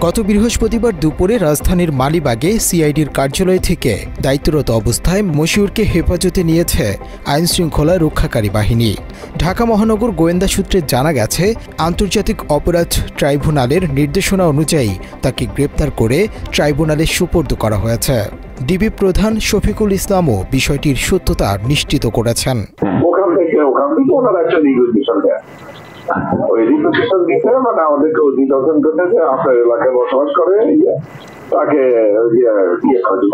গত বৃহস্পতিবার দুপুরে রাজধানীর মালিবাগে সিআইডির কার্যালয় থেকে দায়িত্বরত অবস্থায় মশিউরকে হেফাজতে নিয়েছে আইনশৃঙ্খলা রক্ষাকারী বাহিনী। ঢাকা মহানগর গোয়েন্দা সূত্রে জানা গেছে, আন্তর্জাতিক অপরাধ ট্রাইব্যুনালের নির্দেশনা অনুযায়ী তাকে গ্রেপ্তার করে ট্রাইব্যুনালে সোপর্দ করা হয়েছে। ডিবি প্রধান শফিকুল ইসলামও বিষয়টির সত্যতা নিশ্চিত করেছেন। ওই রিপোর্টেশন দিতে মানে আমাদেরকে অধিদর্শন করতে যে আপনার এলাকায় বসবাস করে তাকে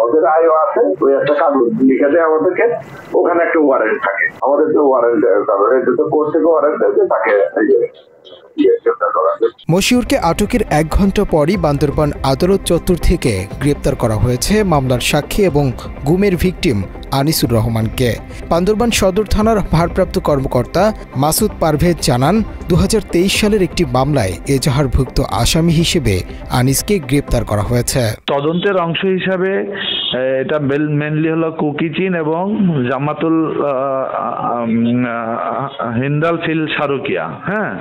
ওদের আয়ও আছে, ওই একটা কাগজ লিখে দেয় আমাদেরকে, ওখানে একটা ওয়ারেন্ট থাকে, আমাদের তো ওয়ারেন্ট এটা তো কোর্ট থেকে ওয়ারেন্ট দেয় তাকে মশিউরকে আটকের 1 ঘণ্টা পরই বান্দরবান আদালত চত্বর থেকে গ্রেপ্তার করা হয়েছে মামলার সাক্ষী এবং গুমের ভিকটিম আনিসুর রহমানকে। বান্দরবান সদর থানার ভারপ্রাপ্ত কর্মকর্তা মাসুদ পারভেজ জানান, 2023 সালের একটি মামলায় এজাহারভুক্ত আসামি হিসেবে আনিসকে গ্রেপ্তার করা হয়েছে। তদন্তের অংশ হিসাবে এটা মেনলি হলো কুকিচিন এবং জামাতুল হিন্দাল ফিল শারুকিয়া। হ্যাঁ,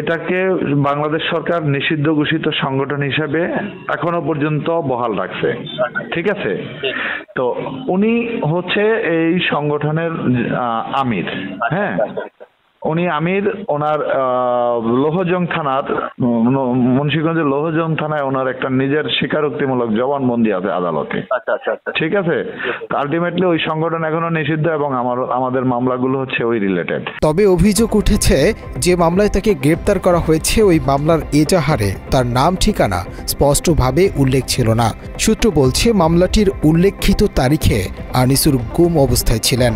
এটাকে বাংলাদেশ সরকার নিষিদ্ধ ঘোষিত সংগঠন হিসেবে এখনো পর্যন্ত বহাল রাখছে। ঠিক আছে, তো উনি হচ্ছে এই সংগঠনের আমির। হ্যাঁ, উনি আমির, ওনার লোহজং থানার মুন্সিগঞ্জের লোহজং থানায় ওনার একটা নিজের স্বীকারোক্তিমূলক জবানবন্দি আছে আদালতে। ঠিক আছে, আলটিমেটলি ওই সংগঠন এখনো নিষিদ্ধ এবং আমাদের মামলাগুলো হচ্ছে ওই রিলেটেড। তবে অভিযোগ উঠেছে, যে মামলায় তাকে গ্রেপ্তার করা হয়েছে ওই মামলার এজাহারে তার নাম ঠিকানা স্পষ্টভাবে উল্লেখ ছিল না। সূত্র বলছে, মামলাটির উল্লেখিত তারিখে আনিসুর গুম অবস্থায় ছিলেন।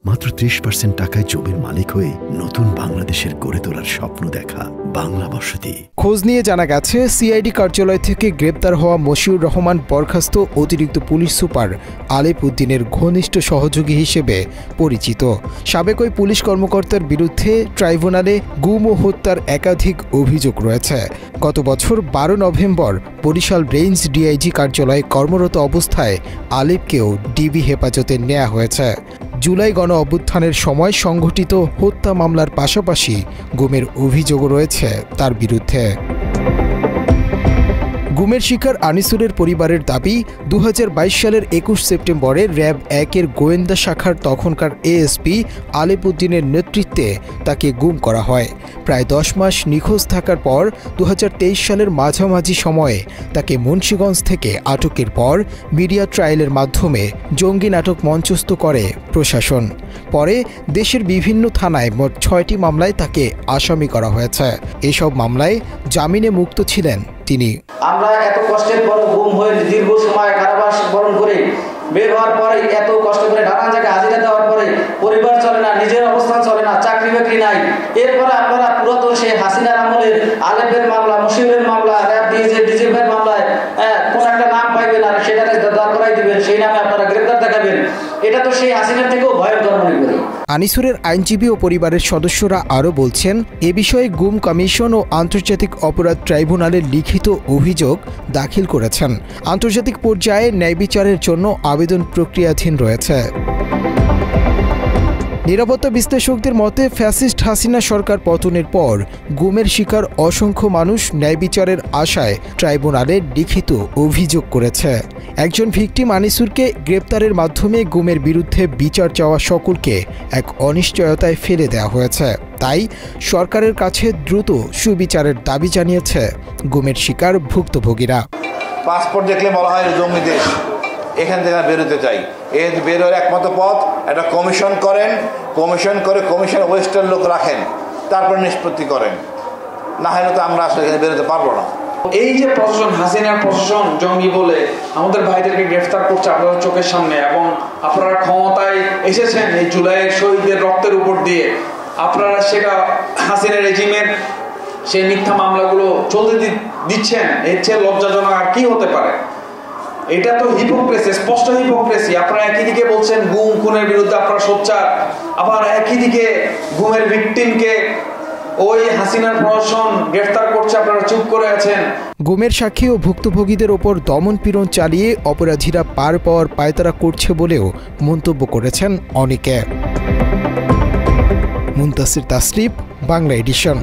মাত্র 30% টাকায় জমির মালিক হয়ে নতুন বাংলাদেশের গড়ে তোলার স্বপ্ন দেখা বাংলা বসতি। খোঁজ নিয়ে জানা গেছে, সিআইডি কার্যালয় থেকে গ্রেপ্তার হওয়া মশিউর রহমান বরখাস্ত অতিরিক্ত পুলিশ সুপার আলেপ উদ্দিনের ঘনিষ্ঠ সহযোগী হিসেবে পরিচিত। সাবেক ওই পুলিশ কর্মকর্তার বিরুদ্ধে ট্রাইব্যুনালে গুম ও হত্যার একাধিক অভিযোগ রয়েছে। গত বছর 12 নভেম্বর বরিশাল রেঞ্জ ডিআইজি কার্যালয়ে কর্মরত অবস্থায় আলেপকেও ডিবি হেফাজতে নেওয়া হয়েছে। জুলাই গণ অভ্যুত্থানের সময় সংঘটিত হত্যা মামলার পাশাপাশি গুমের অভিযোগও রয়েছে তার বিরুদ্ধে। গুমের শিকার আনিসুরের পরিবারের দাবি, 2022 সালের 21 সেপ্টেম্বরে র্যাব 1-এর গোয়েন্দা শাখার তখনকার এএসপি আলেপ উদ্দিনের নেতৃত্বে তাকে গুম করা হয়। প্রায় 10 মাস নিখোঁজ থাকার পর 2023 সালের মাঝামাঝি সময়ে তাকে মুন্সিগঞ্জ থেকে আটকের পর মিডিয়া ট্রায়ালের মাধ্যমে জঙ্গি নাটক মঞ্চস্থ করে প্রশাসন। পরে দেশের বিভিন্ন থানায় মোট 6টি মামলায় তাকে আসামি করা হয়েছে। এসব মামলায় জামিনে মুক্ত ছিলেন তিনি। আমরা এত কষ্টের পর গুম হয়ে দীর্ঘ সময় কারাবাস বরণ করে বের হওয়ার পরে, এত কষ্ট করে নানান জায়গায় হাজিরা দেওয়ার পরে পরিবার চলে না, নিজের অবস্থান চলে না, চাকরি বাকরি নাই। এরপরে আপনারা পুরাতন সেই হাসিনার আমলের আলেপের মামলা, মশিউরের মামলা, র্যাব ডিজিএফের মামলায় কোন একটা নাম পাইবেন আর সেটাকে দাঁড় করাই দিবেন, সেই নামে আপনারা গ্রেপ্তার দেখাবেন। এটা তো সেই হাসিনার থেকেও ভয়ঙ্কর মনে করি। আনিসুরের আইনজীবী ও পরিবারের সদস্যরা আরও বলছেন, এ বিষয়ে গুম কমিশন ও আন্তর্জাতিক অপরাধ ট্রাইব্যুনালের লিখিত অভিযোগ দাখিল করেছেন। আন্তর্জাতিক পর্যায়ে ন্যায় বিচারের জন্য আবেদন প্রক্রিয়াধীন রয়েছে। নিরাপত্তা বিশ্লেষকদের মতে, ফ্যাসিস্ট হাসিনা সরকার পতনের পর গুমের শিকার অসংখ্য মানুষ ন্যায় বিচারের আশায় ট্রাইব্যুনালে লিখিত অভিযোগ করেছে। একজন ভিকটিম আনিসুরকে গ্রেপ্তারের মাধ্যমে গুমের বিরুদ্ধে বিচার চাওয়া সকলকে এক অনিশ্চয়তায় ফেলে দেওয়া হয়েছে। তাই সরকারের কাছে দ্রুত সুবিচারের দাবি জানিয়েছে গুমের শিকার ভুক্তভোগীরা। পাসপোর্ট দেখলে বলা হয় জঙ্গি দেশ, এখান থেকে বেরোতে চাই। এর বেরোর একমাত্র পথ একটা কমিশন করেন, কমিশন করে কমিশন ওয়েস্টের লোক রাখেন, তারপর নিষ্পত্তি করেন, না হলে তো আমরা আসলে এখানে বেরোতে পারবো না। এই যে প্রশাসন, হাসিনার প্রশাসন জঙ্গি বলে আমাদের ভাইদেরকে গ্রেফতার করছে আপনাদের চোখের সামনে, এবং আপনারা ক্ষমতায় এসেছেন এই জুলাইয়ের শহীদদের রক্তের উপর দিয়ে, আপনারা সেটা হাসিনা রেজিমের সেই মিথ্যা মামলাগুলো চলতে দিচ্ছেন। এর চেয়ে লজ্জাজনক আর কি হতে পারে? এটা তো হিপোক্রেসি, স্পষ্ট হিপোক্রেসি। আপনারা একই দিকে বলছেন গুম খুনের বিরুদ্ধে আপনারা সোচ্চার, আবার একই দিকে গুমের ভিকটিমকে ওই হাসিনার প্রশাসন গ্রেফতার করছে, আপনারা চুপ করে আছেন। গুমের সাক্ষী ও ভুক্তভোগীদের ওপর দমন-পীড়ন চালিয়ে অপরাধীরা পার পাওয়ার পায়তারা করছে বলেও মন্তব্য করেছেন অনেকে। মুনতাসির তাসরিফ, বাংলা এডিশন।